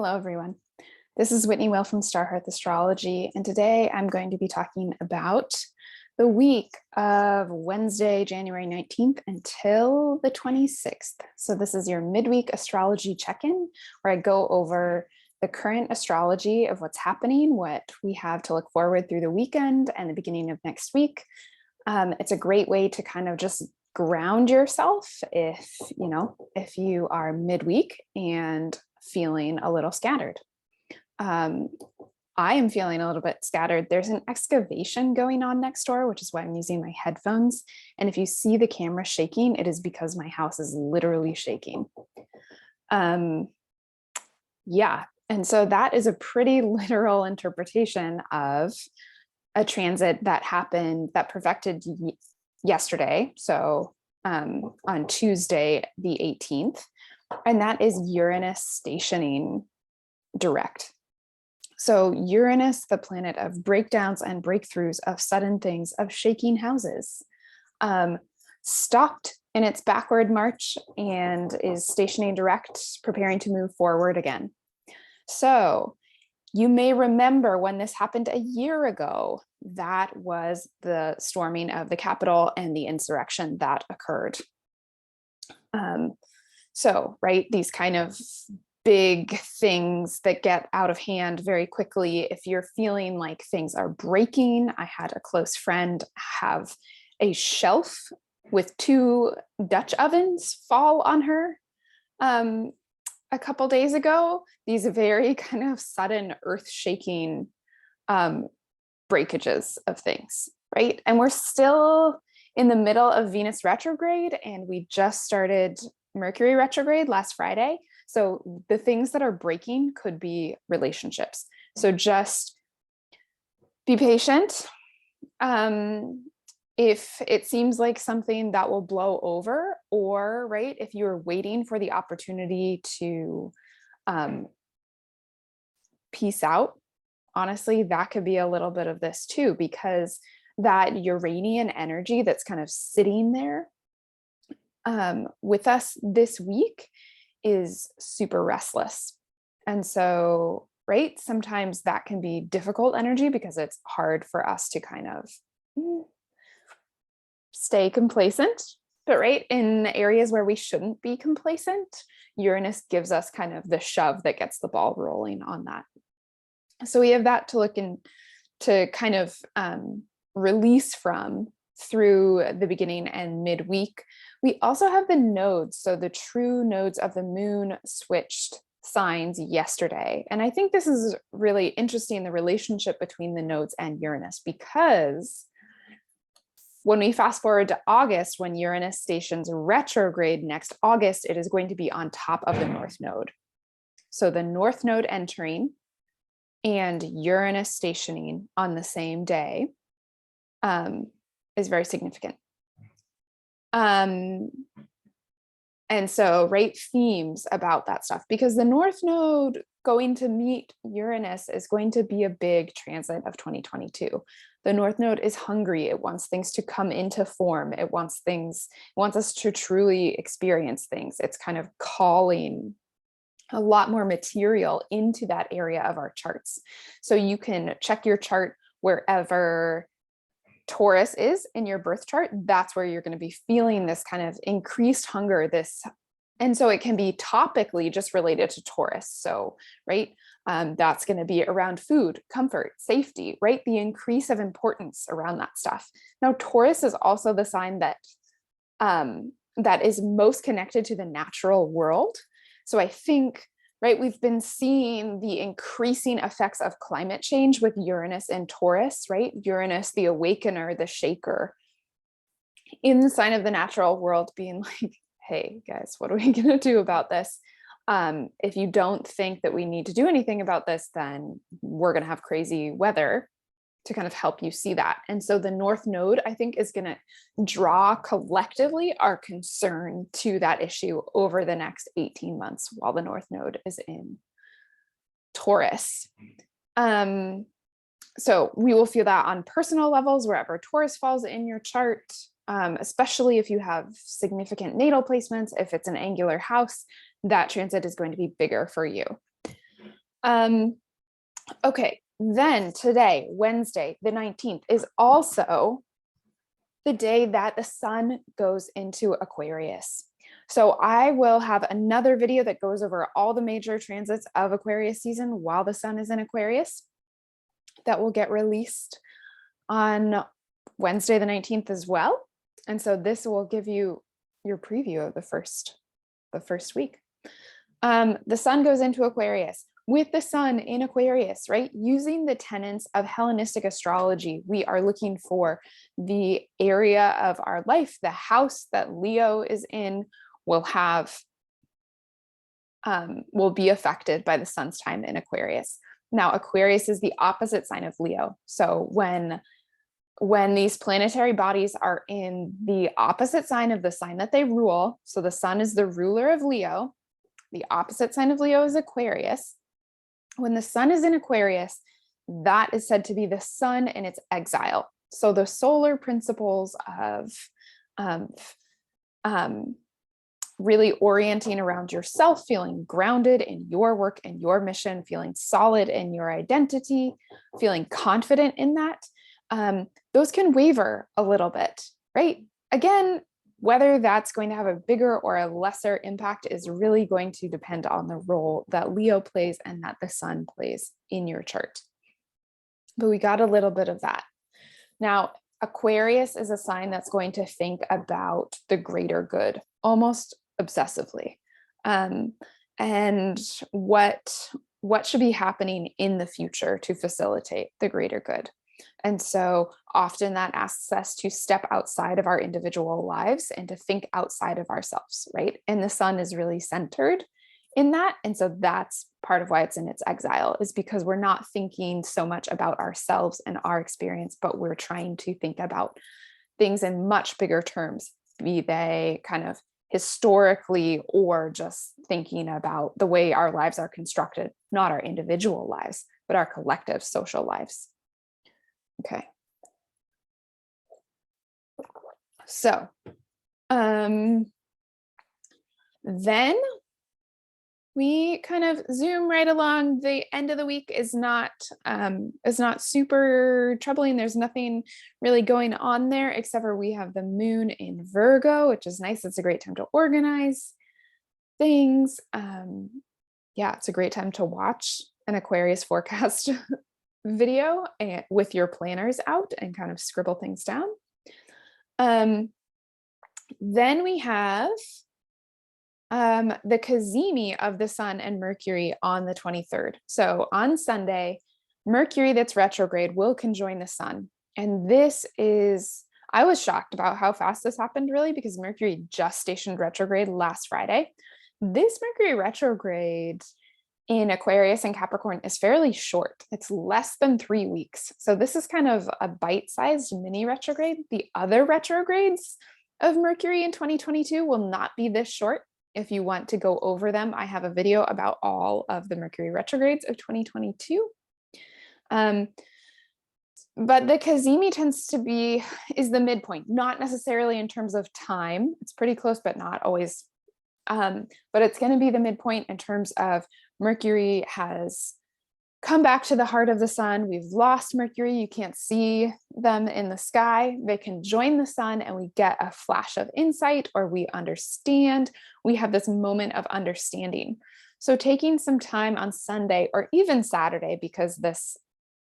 Hello, everyone. This is Whitney Will from Star Hearth Astrology, and today I'm going to be talking about the week of Wednesday, January 19th until the 26th. So this is your midweek astrology check-in, where I go over the current astrology of what's happening, what we have to look forward through the weekend and the beginning of next week. It's a great way to kind of just ground yourself if you are midweek and feeling a little scattered. I am feeling a little bit scattered. There's an excavation going on next door, which is why I'm using my headphones. And if you see the camera shaking, it is because my house is literally shaking. Yeah. And so that is a pretty literal interpretation of a transit that happened, that perfected yesterday. So on Tuesday, the 18th, and that is Uranus stationing direct. So Uranus, the planet of breakdowns and breakthroughs, of sudden things, of shaking houses, stopped in its backward march and is stationing direct, preparing to move forward again. So you may remember when this happened a year ago, that was the storming of the Capitol and the insurrection that occurred. So, right, these kind of big things that get out of hand very quickly. If you're feeling like things are breaking, I had a close friend have a shelf with 2 Dutch ovens fall on her a couple days ago. These very kind of sudden earth-shaking breakages of things, right? And we're still in the middle of Venus retrograde, and we just started Mercury retrograde last Friday. So the things that are breaking could be relationships. So just be patient. If it seems like something that will blow over, or right, if you're waiting for the opportunity to peace out, honestly, that could be a little bit of this too, because that Uranian energy that's kind of sitting there with us this week is super restless. And so, right, sometimes that can be difficult energy because it's hard for us to kind of stay complacent. But right, in areas where we shouldn't be complacent, Uranus gives us kind of the shove that gets the ball rolling on that. So we have that to look in to kind of release from through the beginning and midweek. We also have the nodes. So the true nodes of the moon switched signs yesterday. And I think this is really interesting, the relationship between the nodes and Uranus, because when we fast forward to August, when Uranus stations retrograde next August, it is going to be on top of the North Node. So the North Node entering and Uranus stationing on the same day is very significant. And so, right, themes about that stuff, because the North Node going to meet Uranus is going to be a big transit of 2022. The North Node is hungry. It wants things to come into form. It wants us to truly experience things. It's kind of calling a lot more material into that area of our charts. So you can check your chart wherever Taurus is in your birth chart. That's where you're going to be feeling this kind of increased hunger, and so it can be topically just related to Taurus. So, right, that's going to be around food, comfort, safety, right? The increase of importance around that stuff. Now, Taurus is also the sign that that is most connected to the natural world. So I think, right, we've been seeing the increasing effects of climate change with Uranus and Taurus, right? Uranus, the awakener, the shaker, in the sign of the natural world, being like, hey guys, what are we going to do about this? If you don't think that we need to do anything about this, then we're going to have crazy weather to kind of help you see that. And so the North Node, I think, is going to draw collectively our concern to that issue over the next 18 months while the North Node is in Taurus. So we will feel that on personal levels wherever Taurus falls in your chart, especially if you have significant natal placements. If it's an angular house, that transit is going to be bigger for you. Okay, then today, Wednesday, the 19th, is also the day that the sun goes into Aquarius. So I will have another video that goes over all the major transits of Aquarius season while the sun is in Aquarius that will get released on Wednesday the 19th as well. And so this will give you your preview of the first week. The sun goes into Aquarius. With the sun in Aquarius, right? Using the tenets of Hellenistic astrology, we are looking for the area of our life, the house that Leo is in will be affected by the sun's time in Aquarius. Now, Aquarius is the opposite sign of Leo. So when these planetary bodies are in the opposite sign of the sign that they rule, so the sun is the ruler of Leo, the opposite sign of Leo is Aquarius. When the sun is in Aquarius, that is said to be the sun in its exile. So the solar principles of really orienting around yourself, feeling grounded in your work and your mission, feeling solid in your identity, feeling confident in that, those can waver a little bit, right? Again, whether that's going to have a bigger or a lesser impact is really going to depend on the role that Leo plays and that the sun plays in your chart. But we got a little bit of that. Now, Aquarius is a sign that's going to think about the greater good almost obsessively. And what should be happening in the future to facilitate the greater good. And so often that asks us to step outside of our individual lives and to think outside of ourselves, right? And the sun is really centered in that. And so that's part of why it's in its exile, is because we're not thinking so much about ourselves and our experience, but we're trying to think about things in much bigger terms, be they kind of historically or just thinking about the way our lives are constructed, not our individual lives, but our collective social lives. Okay. So, then we kind of zoom right along. The end of the week is not super troubling. There's nothing really going on there, except for we have the moon in Virgo, which is nice. It's a great time to organize things. Yeah, it's a great time to watch an Aquarius forecast video with your planners out and kind of scribble things down. Then we have the cazimi of the sun and Mercury on the 23rd. So on Sunday, Mercury that's retrograde will conjoin the sun. And this is, I was shocked about how fast this happened, really, because Mercury just stationed retrograde last Friday. This Mercury retrograde in Aquarius and Capricorn is fairly short. It's less than 3 weeks. So this is kind of a bite-sized mini retrograde. The other retrogrades of Mercury in 2022 will not be this short. If you want to go over them, I have a video about all of the Mercury retrogrades of 2022. But the cazimi is the midpoint, not necessarily in terms of time. It's pretty close, but not always. But it's going to be the midpoint in terms of Mercury has come back to the heart of the sun. We've lost Mercury. You can't see them in the sky. They can join the sun and we get a flash of insight, or we understand. We have this moment of understanding. So taking some time on Sunday or even Saturday, because this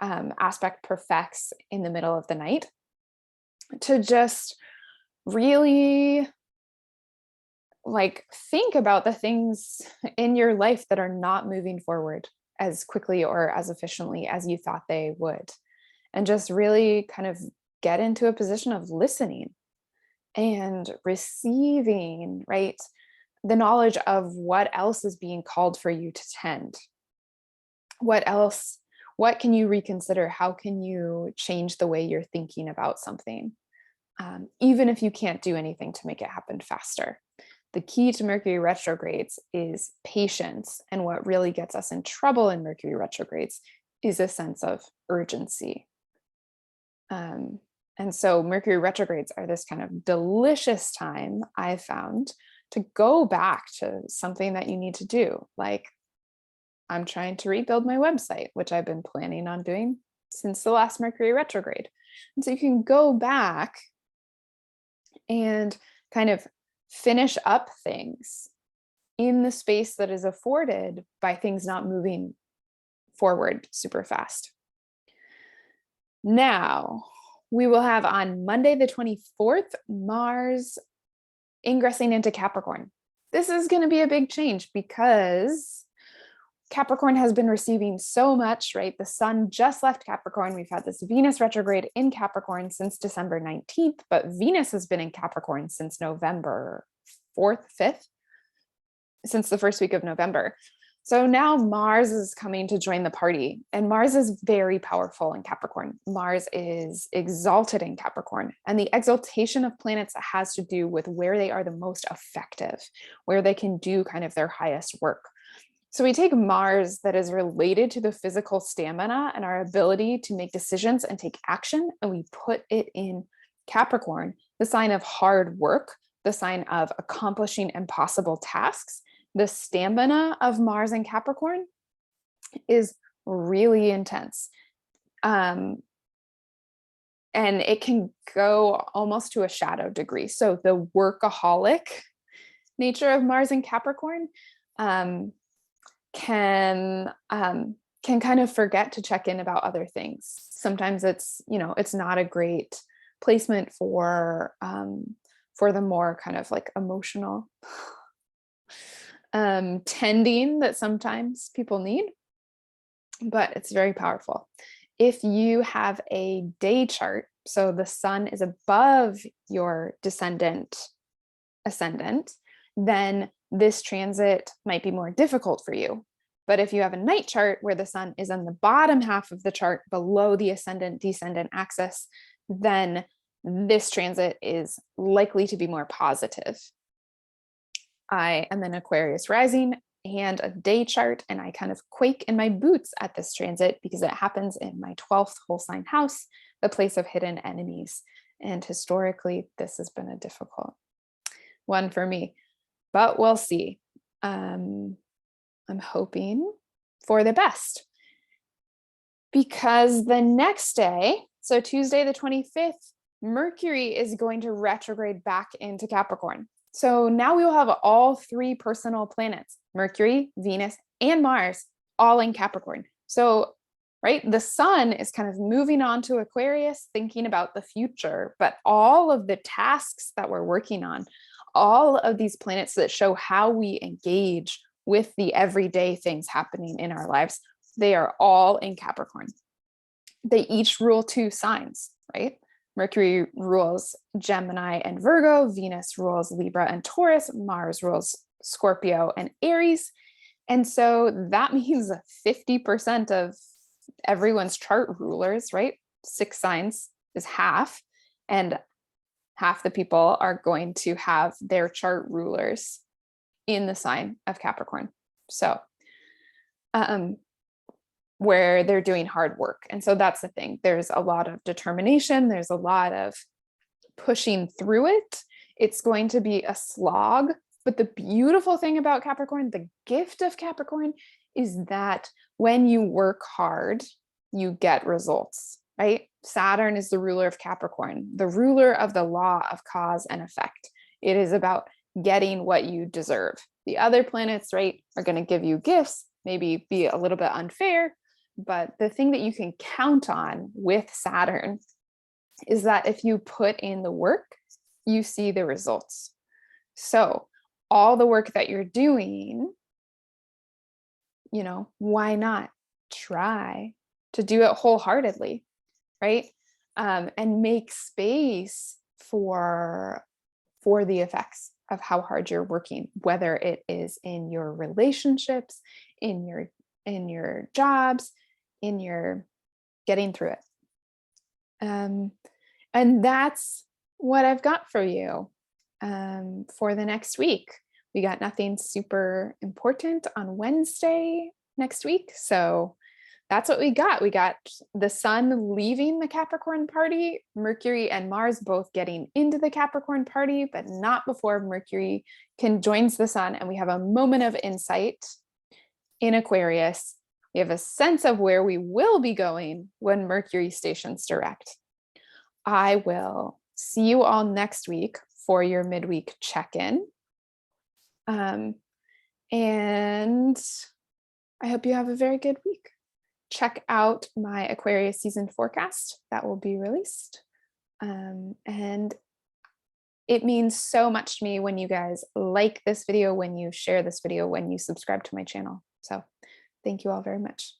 aspect perfects in the middle of the night, to just really think about the things in your life that are not moving forward as quickly or as efficiently as you thought they would, and just really kind of get into a position of listening and receiving, right, the knowledge of what else is being called for you to tend. What can you reconsider? How can you change the way you're thinking about something, even if you can't do anything to make it happen faster? The key to Mercury retrogrades is patience. And what really gets us in trouble in Mercury retrogrades is a sense of urgency. And so Mercury retrogrades are this kind of delicious time, I've found, to go back to something that you need to do, like I'm trying to rebuild my website, which I've been planning on doing since the last Mercury retrograde. And so you can go back and kind of finish up things in the space that is afforded by things not moving forward super fast. Now, we will have on Monday, the 24th, Mars ingressing into Capricorn. This is going to be a big change because Capricorn has been receiving so much, right? The sun just left Capricorn. We've had this Venus retrograde in Capricorn since December 19th, but Venus has been in Capricorn since November 4th, 5th, since the first week of November. So now Mars is coming to join the party, and Mars is very powerful in Capricorn. Mars is exalted in Capricorn, and the exaltation of planets has to do with where they are the most effective, where they can do kind of their highest work. So we take Mars that is related to the physical stamina and our ability to make decisions and take action, and we put it in Capricorn, the sign of hard work, the sign of accomplishing impossible tasks. The stamina of Mars and Capricorn is really intense. And it can go almost to a shadow degree. So the workaholic nature of Mars and Capricorn can kind of forget to check in about other things. Sometimes it's not a great placement for the more kind of like emotional tending that sometimes people need, but it's very powerful. If you have a day chart, so the sun is above your ascendant, then this transit might be more difficult for you. But if you have a night chart where the sun is on the bottom half of the chart below the ascendant-descendant axis, then this transit is likely to be more positive. I am an Aquarius rising and a day chart, and I kind of quake in my boots at this transit because it happens in my 12th whole sign house, the place of hidden enemies. And historically, this has been a difficult one for me, but we'll see. I'm hoping for the best, because the next day, so Tuesday the 25th, Mercury is going to retrograde back into Capricorn. So now we will have all three personal planets, Mercury, Venus, and Mars, all in Capricorn. So, right, the sun is kind of moving on to Aquarius, thinking about the future, but all of the tasks that we're working on, all of these planets that show how we engage with the everyday things happening in our lives, they are all in Capricorn. They each rule two signs, right? Mercury rules Gemini and Virgo, Venus rules Libra and Taurus, Mars rules Scorpio and Aries. And so that means 50% of everyone's chart rulers, right? 6 signs is half, and half the people are going to have their chart rulers in the sign of Capricorn. So, where they're doing hard work. And so that's the thing. There's a lot of determination. There's a lot of pushing through it. It's going to be a slog. But the beautiful thing about Capricorn, the gift of Capricorn, is that when you work hard, you get results, right? Saturn is the ruler of Capricorn, the ruler of the law of cause and effect. It is about getting what you deserve. The other planets, right, are going to give you gifts, maybe be a little bit unfair. But the thing that you can count on with Saturn is that if you put in the work, you see the results. So all the work that you're doing, why not try to do it wholeheartedly, right? And make space for the effects of how hard you're working, whether it is in your relationships, in your jobs, in your getting through it. And that's what I've got for you for the next week. We got nothing super important on Wednesday next week. So that's what we got. We got the sun leaving the Capricorn party, Mercury and Mars both getting into the Capricorn party, but not before Mercury joins the sun. And we have a moment of insight in Aquarius. We have a sense of where we will be going when Mercury stations direct. I will see you all next week for your midweek check-in. And I hope you have a very good week. Check out my Aquarius season forecast that will be released. And it means so much to me when you guys like this video, when you share this video, when you subscribe to my channel. So thank you all very much.